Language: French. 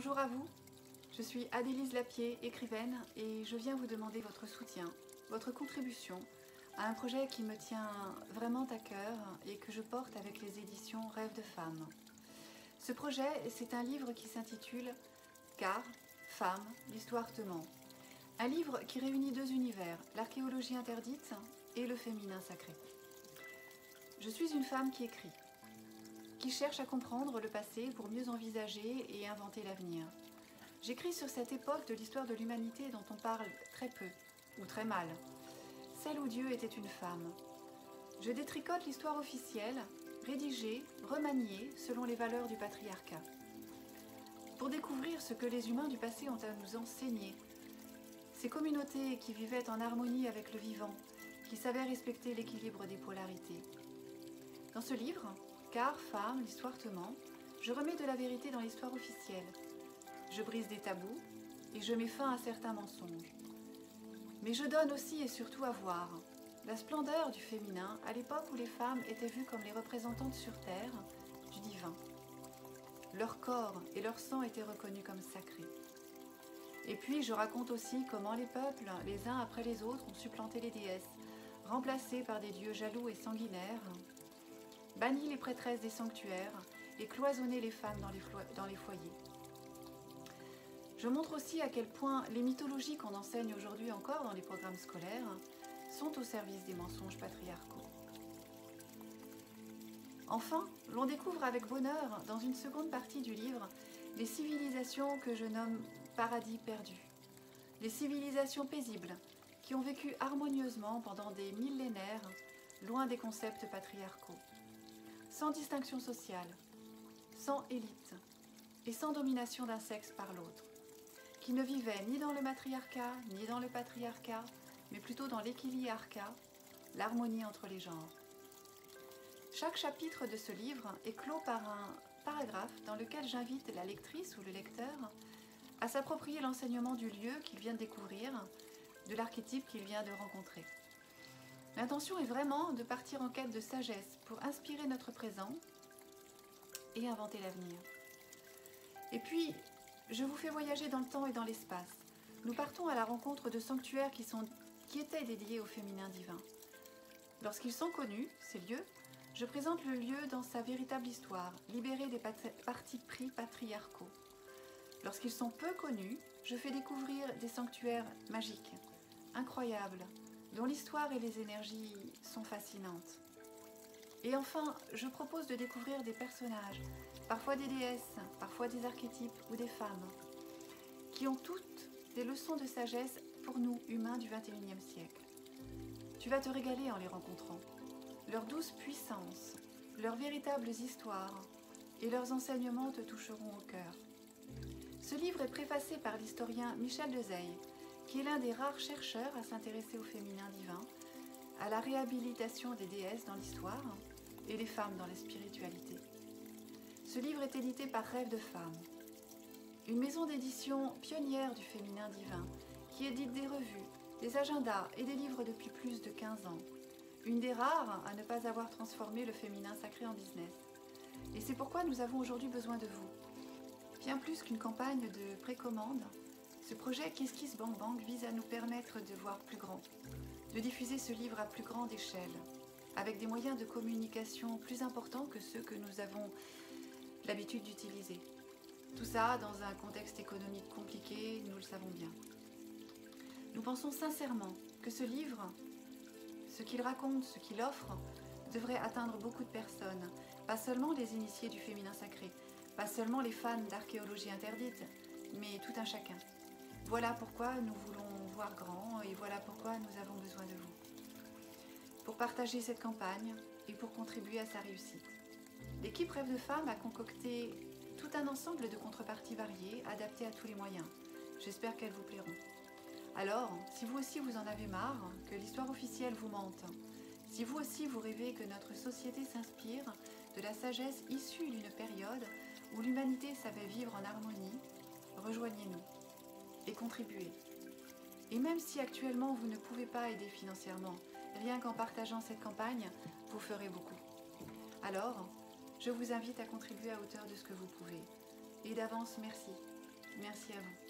Bonjour à vous, je suis Adélise Lapierre, écrivaine, et je viens vous demander votre soutien, votre contribution à un projet qui me tient vraiment à cœur et que je porte avec les éditions Rêves de Femmes. Ce projet, c'est un livre qui s'intitule « Car, femme, l'histoire te ment ». Un livre qui réunit deux univers, l'archéologie interdite et le féminin sacré. Je suis une femme qui écrit, qui cherche à comprendre le passé pour mieux envisager et inventer l'avenir. J'écris sur cette époque de l'histoire de l'humanité dont on parle très peu, ou très mal, celle où Dieu était une femme. Je détricote l'histoire officielle, rédigée, remaniée selon les valeurs du patriarcat. Pour découvrir ce que les humains du passé ont à nous enseigner, ces communautés qui vivaient en harmonie avec le vivant, qui savaient respecter l'équilibre des polarités. Dans ce livre, Car, femme, l'histoire te ment, je remets de la vérité dans l'histoire officielle. Je brise des tabous et je mets fin à certains mensonges. Mais je donne aussi et surtout à voir la splendeur du féminin à l'époque où les femmes étaient vues comme les représentantes sur terre du divin. Leur corps et leur sang étaient reconnus comme sacrés. Et puis je raconte aussi comment les peuples, les uns après les autres, ont supplanté les déesses, remplacées par des dieux jaloux et sanguinaires, banni les prêtresses des sanctuaires et cloisonné les femmes dans les foyers. Je montre aussi à quel point les mythologies qu'on enseigne aujourd'hui encore dans les programmes scolaires sont au service des mensonges patriarcaux. Enfin, l'on découvre avec bonheur, dans une seconde partie du livre, les civilisations que je nomme paradis perdus. Les civilisations paisibles qui ont vécu harmonieusement pendant des millénaires, loin des concepts patriarcaux. Sans distinction sociale, sans élite et sans domination d'un sexe par l'autre, qui ne vivaient ni dans le matriarcat ni dans le patriarcat, mais plutôt dans l'équiliarcat, l'harmonie entre les genres. Chaque chapitre de ce livre est clos par un paragraphe dans lequel j'invite la lectrice ou le lecteur à s'approprier l'enseignement du lieu qu'il vient de découvrir, de l'archétype qu'il vient de rencontrer. L'intention est vraiment de partir en quête de sagesse pour inspirer notre présent et inventer l'avenir. Et puis, je vous fais voyager dans le temps et dans l'espace. Nous partons à la rencontre de sanctuaires qui étaient dédiés au féminin divin. Lorsqu'ils sont connus, ces lieux, je présente le lieu dans sa véritable histoire, libéré des partis pris patriarcaux. Lorsqu'ils sont peu connus, je fais découvrir des sanctuaires magiques, incroyables, dont l'histoire et les énergies sont fascinantes. Et enfin, je propose de découvrir des personnages, parfois des déesses, parfois des archétypes ou des femmes, qui ont toutes des leçons de sagesse pour nous, humains du XXIe siècle. Tu vas te régaler en les rencontrant. Leur douce puissance, leurs véritables histoires et leurs enseignements te toucheront au cœur. Ce livre est préfacé par l'historien Michel Dezeille, qui est l'un des rares chercheurs à s'intéresser au féminin divin, à la réhabilitation des déesses dans l'histoire et des femmes dans la spiritualité. Ce livre est édité par Rêves de Femmes, une maison d'édition pionnière du féminin divin qui édite des revues, des agendas et des livres depuis plus de 15 ans. Une des rares à ne pas avoir transformé le féminin sacré en business. Et c'est pourquoi nous avons aujourd'hui besoin de vous. Bien plus qu'une campagne de précommande, ce projet Kiss Kiss Bang Bang vise à nous permettre de voir plus grand, de diffuser ce livre à plus grande échelle, avec des moyens de communication plus importants que ceux que nous avons l'habitude d'utiliser. Tout ça dans un contexte économique compliqué, nous le savons bien. Nous pensons sincèrement que ce livre, ce qu'il raconte, ce qu'il offre, devrait atteindre beaucoup de personnes, pas seulement les initiés du féminin sacré, pas seulement les fans d'archéologie interdite, mais tout un chacun. Voilà pourquoi nous voulons voir grand et voilà pourquoi nous avons besoin de vous. Pour partager cette campagne et pour contribuer à sa réussite. L'équipe Rêves de Femmes a concocté tout un ensemble de contreparties variées, adaptées à tous les moyens. J'espère qu'elles vous plairont. Alors, si vous aussi vous en avez marre, que l'histoire officielle vous mente, si vous aussi vous rêvez que notre société s'inspire de la sagesse issue d'une période où l'humanité savait vivre en harmonie, rejoignez-nous et contribuez. Et même si actuellement vous ne pouvez pas aider financièrement, rien qu'en partageant cette campagne, vous ferez beaucoup. Alors, je vous invite à contribuer à hauteur de ce que vous pouvez. Et d'avance, merci. Merci à vous.